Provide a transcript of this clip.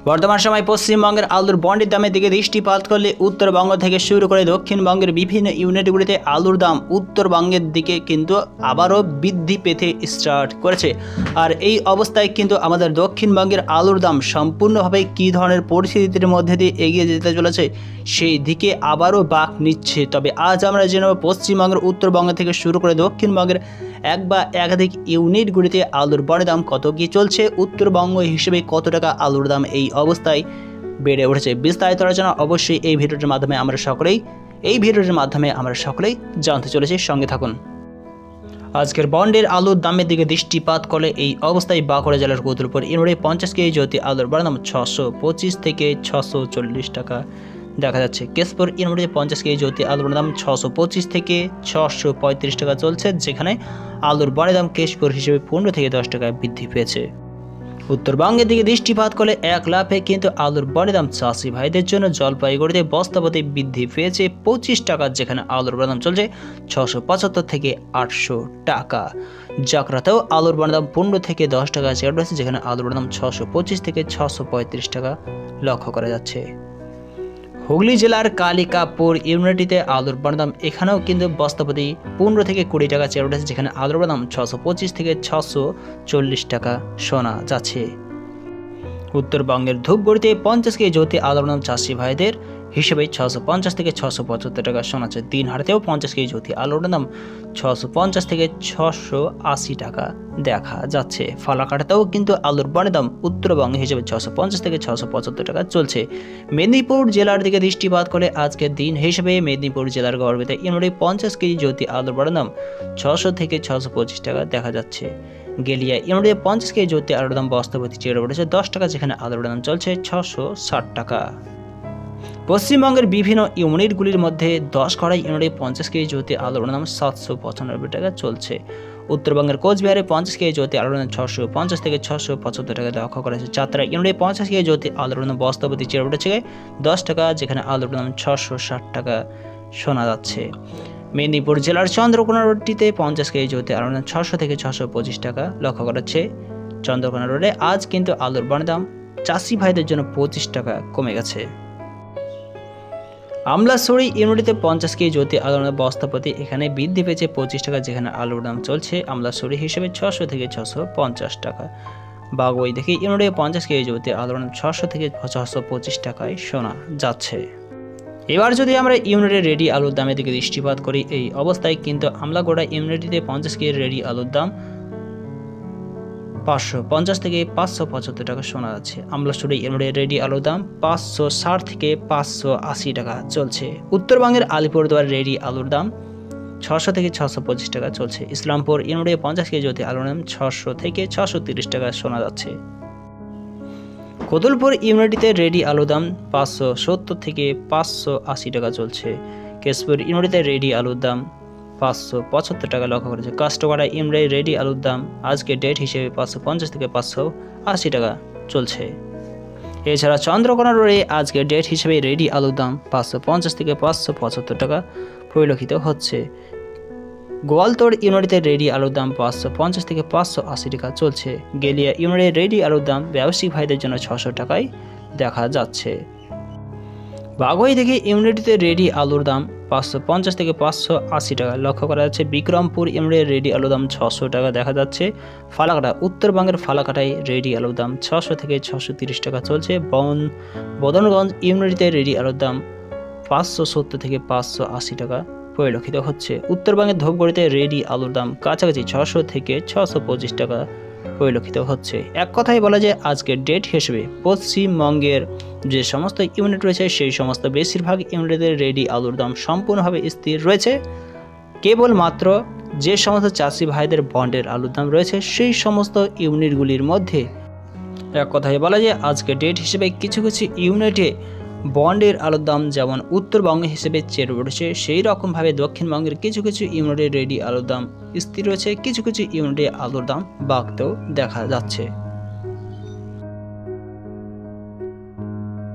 বর্তমান সময় পশ্চিমবঙ্গের আলুর বন্ডের দামের দিকে দৃষ্টিপাত করলে উত্তরবঙ্গ থেকে শুরু করে দক্ষিণবঙ্গের বিভিন্ন ইউনিটগুলিতে আলুর দাম উত্তরবঙ্গের দিকে কিন্তু আবারও বৃদ্ধি পেতে স্টার্ট করেছে। আর এই অবস্থায় কিন্তু আমাদের দক্ষিণবঙ্গের আলুর দাম সম্পূর্ণভাবে কী ধরনের পরিস্থিতির মধ্যে দিয়ে এগিয়ে যেতে চলেছে সেই দিকে আবারও বাঁক নিচ্ছে। তবে আজ আমরা জেনে নেব পশ্চিমবঙ্গের উত্তরবঙ্গ থেকে শুরু করে দক্ষিণবঙ্গের এক বা একাধিক ইউনিটগুলিতে আলুর বন্ডের দাম কত কী চলছে, উত্তরবঙ্গ হিসেবে কত টাকা আলুর দাম এই অবস্থায় বেড়ে উঠেছে। বিস্তারিত আলোচনা অবশ্যই এই ভিডিওটির মাধ্যমে আমরা সকলেই জানতে চলেছি, সঙ্গে থাকুন। আজকের বন্ডের আলুর দামের দিকে দৃষ্টিপাত করলে এই অবস্থায় বাঁকুড়া জেলার কতুলপুর ইউনিটে 50 কেজি জ্যোতি আলুর বন্ডের দাম 625 থেকে 640 টাকা দেখা যাচ্ছে। কেশপুর ইউনিটে 50 কেজি জ্যোতি আলুর দাম 625 থেকে 635 টাকা চলছে, যেখানে আলুর বন্ডের দাম কেশপুর হিসেবে 15 থেকে 10 টাকা বৃদ্ধি পেয়েছে। উত্তরবঙ্গের দিকে দৃষ্টিপাত করলে এক লাফে কিন্তু আলুর বন্ডের দাম চাষি ভাইদের জন্য জলপাইগুড়িতে বস্তাপতি বৃদ্ধি পেয়েছে 25 টাকা, যেখানে আলুর বন্ডের দাম চলছে 675 থেকে 800 টাকা। জাকরাতেও আলুর বন্ডের দাম 15 থেকে 10 টাকা চেয়ে রয়েছে, যেখানে আলুর বন্ডের দাম 625 থেকে 635 টাকা লক্ষ্য করা যাচ্ছে। হুগলি জেলার কালিকাপুর ইউনিটিতে আলুর বন্ডের দাম এখানেও কিন্তু বস্তাপতি 15 থেকে 20 টাকা চেয়ে উঠেছে, যেখানে আলুর দাম 625 থেকে 640 টাকা শোনা যাচ্ছে। উত্তরবঙ্গের ধূপগুড়িতে 50 কেজি জ্যোতি আলুর দাম চাষি ভাইদের হিসেবে 650 থেকে 675 টাকা শোনা যাচ্ছে। দিনহাটাতেও 50 কেজি জ্যোতি আলুর দাম 650 থেকে 680 টাকা দেখা যাচ্ছে। ফালাকাটাতেও কিন্তু আলুর বন্ডের দাম উত্তরবঙ্গ হিসেবে 650 থেকে 675 টাকা চলছে। মেদিনীপুর জেলার দিকে দৃষ্টিপাত করে আজকের দিন হিসেবে মেদিনীপুর জেলার গড়বেতে ইউনিটে 50 কেজি জ্যোতি আলুর বন্ডের দাম 600 থেকে 625 টাকা দেখা যাচ্ছে। গেলিয়া ইউনিটে 50 কেজি জ্যোতি আলুর দাম বস্তাপতি চেয়ে উঠেছে 10 টাকা, যেখানে আলুর দাম চলছে 660 টাকা। পশ্চিমবঙ্গের বিভিন্ন ইউনিটগুলির মধ্যে 10 কড়াই ইউনিটে 50 কেজি জ্যোতি আলুর দাম 795 টাকা চলছে। উত্তরবঙ্গের কোচবিহারে 50 কেজি জ্যোতি আলুর দাম 650 থেকে 675 টাকা লক্ষ্য করা হয়েছে। চাতরা ইউনিটে 50 কেজি জ্যোতি আলুর দাম বস্তাপতি চেয়ে উঠেছে 10 টাকা, যেখানে আলুর দাম 660 টাকা শোনা যাচ্ছে। মেদিনীপুর জেলার চন্দ্রকোনা রোডটিতে 50 কেজি জ্যোতি আলুর দাম 600 থেকে 625 টাকা লক্ষ্য করা যাচ্ছে। চন্দ্রকোনা রোডে আজ কিন্তু আলুর বন্ডের দাম চাষি ভাইদের জন্য 25 টাকা কমে গেছে। আমলাছড়ি ইউনিটিতে 50 কেজি জ্যোতি আলুর দাম বস্তাপতি এখানে বৃদ্ধি পেয়েছে 25 টাকা, যেখানে আলুর দাম চলছে আমলাছড়ি হিসেবে 600 থেকে 650 টাকা। বাগুই দেখে ইউনিটে 50 কেজি জ্যোতি আলুর দাম 600 থেকে 625 টাকায় শোনা যাচ্ছে। এবার যদি আমরা ইউনিটের রেডি আলুর দামের দিকে দৃষ্টিপাত করি, এই অবস্থায় কিন্তু আমলাগোড়া ইউনিটিতে 50 কেজি রেডি আলুর দাম 550 থেকে 575 টাকা শোনা যাচ্ছে। আমলাছড়ি ইউনিটের রেডি আলুর দাম 560 থেকে 580 টাকা চলছে। উত্তরবঙ্গের আলিপুরদুয়ার রেডি আলুর দাম 600 থেকে 625 টাকা চলছে। ইসলামপুর ইউনিটে 50 কেজি জ্যোতি আলুর দাম 600 থেকে 630 টাকা শোনা যাচ্ছে। কতুলপুর ইউনিটিতে রেডি আলুর দাম 570 থেকে 580 টাকা চলছে। কেশপুর ইউনিটিতে রেডি আলুর দাম 575 টাকা লক্ষ্য করেছে। কাস্টমারা ইউনিটে রেডি আলুর দাম আজকে ডেট হিসেবে 550 থেকে 580 টাকা চলছে। এছাড়া চন্দ্রকোনা রোডে আজকে ডেট হিসেবে রেডি আলুর দাম 550 থেকে 575 টাকা পরিলক্ষিত হচ্ছে। গোয়ালতোড় ইউনিটে রেডি আলুর দাম 550 থেকে 580 টাকা চলছে। গেলিয়া ইউনিটে রেডি আলুর দাম ব্যবসায়িক ভাইদের জন্য 600 টাকায় দেখা যাচ্ছে। বাগুই থেকে ইউনিটিতে রেডি আলুর দাম 550 থেকে 580 টাকা লক্ষ্য করা যাচ্ছে। বিক্রমপুর ইউনিটে রেডি আলুর দাম 600 টাকা দেখা যাচ্ছে। ফালাকাটা উত্তরবঙ্গের ফালাকাটায় রেডি আলুর দাম 600 থেকে 630 টাকা চলছে। বদনগঞ্জ ইউনিটিতে রেডি আলুর দাম 570 থেকে 580 টাকা পরিলক্ষিত হচ্ছে। উত্তরবঙ্গের ধূপগুড়িতে রেডি আলুর দাম কাছাকাছি 600 থেকে 625 টাকা পরিলক্ষিত হচ্ছে। এক কথায় বলা যায় আজকের ডেট হিসেবে পশ্চিমবঙ্গের যে সমস্ত ইউনিট রয়েছে সেই সমস্ত বেশিরভাগ ইউনিটের রেডি আলুর দাম সম্পূর্ণভাবে স্থির রয়েছে। কেবলমাত্র যে সমস্ত চাষি ভাইদের বন্ডের আলুর দাম রয়েছে সেই সমস্ত ইউনিটগুলির মধ্যে এক কথায় বলা যায় আজকের ডেট হিসেবে কিছু কিছু ইউনিটে বন্ডের আলুর দাম যেমন উত্তরবঙ্গ হিসেবে চেয়ে উঠেছে, সেই রকমভাবে দক্ষিণবঙ্গের কিছু কিছু ইউনিটের রেডি আলুর দাম স্থির রয়েছে, কিছু কিছু ইউনিটে আলুর দাম বাড়তেও দেখা যাচ্ছে।